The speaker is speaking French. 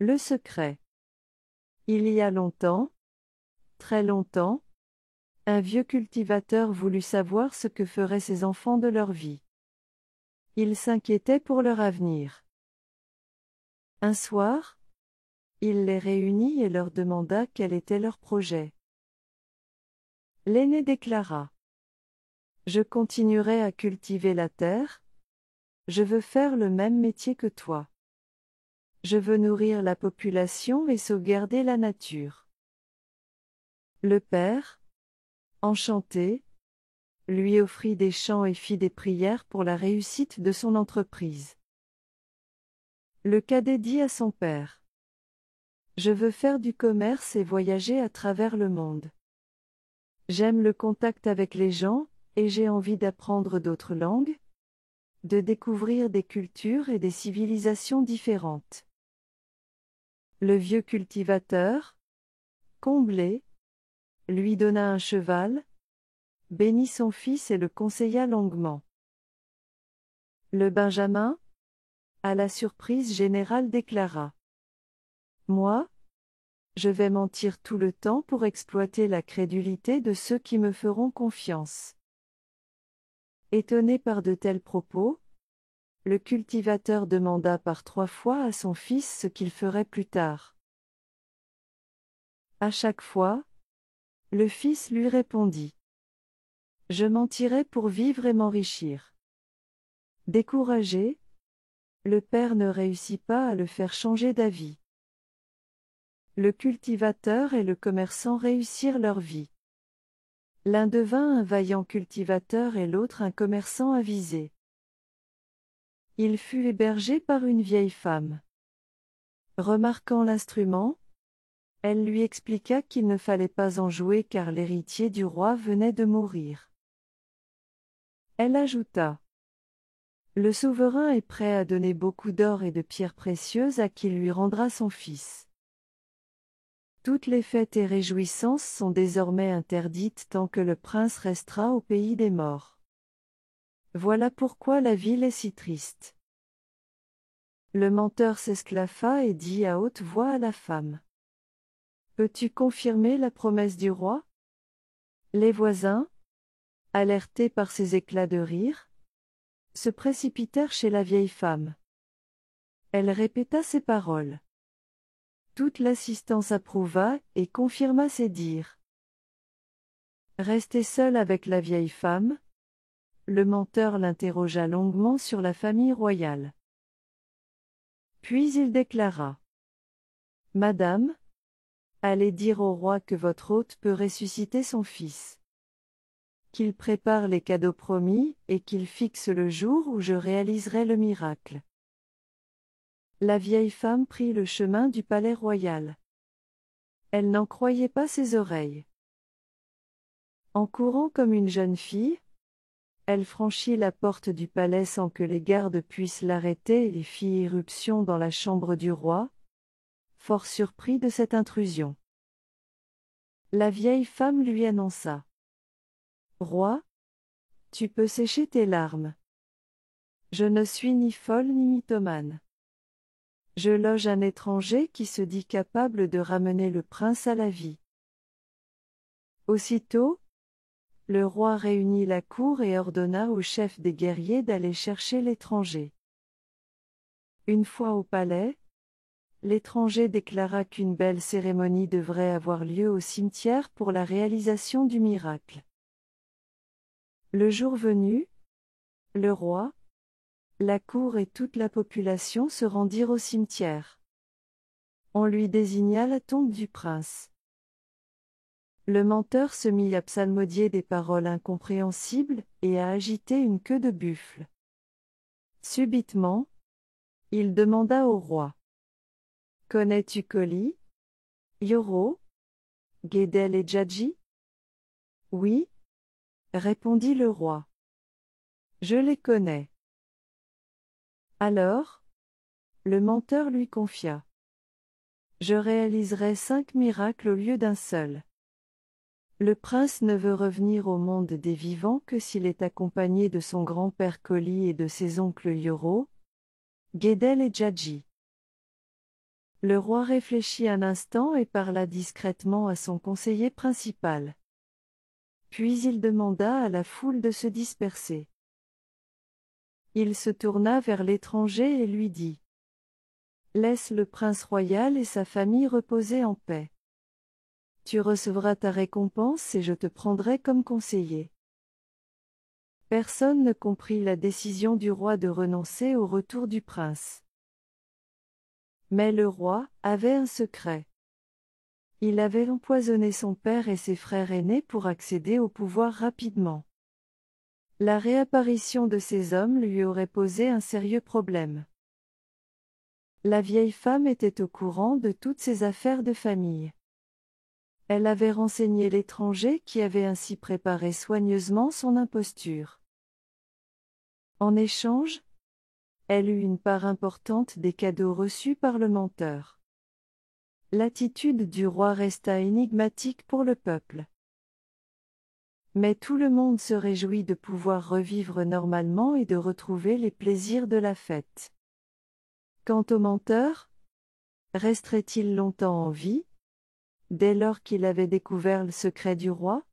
Le secret. Il y a longtemps, très longtemps, un vieux cultivateur voulut savoir ce que feraient ses enfants de leur vie. Il s'inquiétait pour leur avenir. Un soir, il les réunit et leur demanda quel était leur projet. L'aîné déclara: « Je continuerai à cultiver la terre, je veux faire le même métier que toi. Je veux nourrir la population et sauvegarder la nature. » Le père, enchanté, lui offrit des chants et fit des prières pour la réussite de son entreprise. Le cadet dit à son père: « Je veux faire du commerce et voyager à travers le monde. J'aime le contact avec les gens, et j'ai envie d'apprendre d'autres langues, de découvrir des cultures et des civilisations différentes. » Le vieux cultivateur, comblé, lui donna un cheval, bénit son fils et le conseilla longuement. Le benjamin, à la surprise générale, déclara: « Moi, je vais mentir tout le temps pour exploiter la crédulité de ceux qui me feront confiance. » Étonné par de tels propos, le cultivateur demanda par 3 fois à son fils ce qu'il ferait plus tard. À chaque fois, le fils lui répondit: « Je mentirai pour vivre et m'enrichir. » Découragé, le père ne réussit pas à le faire changer d'avis. Le cultivateur et le commerçant réussirent leur vie. L'un devint un vaillant cultivateur et l'autre un commerçant avisé. Il fut hébergé par une vieille femme. Remarquant l'instrument, elle lui expliqua qu'il ne fallait pas en jouer car l'héritier du roi venait de mourir. Elle ajouta: « Le souverain est prêt à donner beaucoup d'or et de pierres précieuses à qui lui rendra son fils. Toutes les fêtes et réjouissances sont désormais interdites tant que le prince restera au pays des morts. Voilà pourquoi la ville est si triste. » Le menteur s'esclaffa et dit à haute voix à la femme: « Peux-tu confirmer la promesse du roi ?» Les voisins, alertés par ces éclats de rire, se précipitèrent chez la vieille femme. Elle répéta ces paroles. Toute l'assistance approuva et confirma ses dires. Resté seul avec la vieille femme, le menteur l'interrogea longuement sur la famille royale. Puis il déclara: « Madame, allez dire au roi que votre hôte peut ressusciter son fils. Qu'il prépare les cadeaux promis et qu'il fixe le jour où je réaliserai le miracle. » La vieille femme prit le chemin du palais royal. Elle n'en croyait pas ses oreilles. En courant comme une jeune fille, elle franchit la porte du palais sans que les gardes puissent l'arrêter et fit irruption dans la chambre du roi, fort surpris de cette intrusion. La vieille femme lui annonça: « Roi, tu peux sécher tes larmes. Je ne suis ni folle ni mythomane. Je loge un étranger qui se dit capable de ramener le prince à la vie. » Aussitôt, le roi réunit la cour et ordonna au chef des guerriers d'aller chercher l'étranger. Une fois au palais, l'étranger déclara qu'une belle cérémonie devrait avoir lieu au cimetière pour la réalisation du miracle. Le jour venu, le roi, la cour et toute la population se rendirent au cimetière. On lui désigna la tombe du prince. Le menteur se mit à psalmodier des paroles incompréhensibles et à agiter une queue de buffle. Subitement, il demanda au roi: « Connais-tu Koli, Yoro, Guédel et Djadji ? » « Oui, » répondit le roi. « Je les connais. » Alors, le menteur lui confia: « Je réaliserai 5 miracles au lieu d'un seul. Le prince ne veut revenir au monde des vivants que s'il est accompagné de son grand-père Koli et de ses oncles Yoro, Guédel et Djadji. » Le roi réfléchit un instant et parla discrètement à son conseiller principal. Puis il demanda à la foule de se disperser. Il se tourna vers l'étranger et lui dit : « Laisse le prince royal et sa famille reposer en paix. Tu recevras ta récompense et je te prendrai comme conseiller. » Personne ne comprit la décision du roi de renoncer au retour du prince. Mais le roi avait un secret. Il avait empoisonné son père et ses frères aînés pour accéder au pouvoir rapidement. La réapparition de ces hommes lui aurait posé un sérieux problème. La vieille femme était au courant de toutes ces affaires de famille. Elle avait renseigné l'étranger qui avait ainsi préparé soigneusement son imposture. En échange, elle eut une part importante des cadeaux reçus par le menteur. L'attitude du roi resta énigmatique pour le peuple. Mais tout le monde se réjouit de pouvoir revivre normalement et de retrouver les plaisirs de la fête. Quant au menteur, resterait-il longtemps en vie, dès lors qu'il avait découvert le secret du roi ?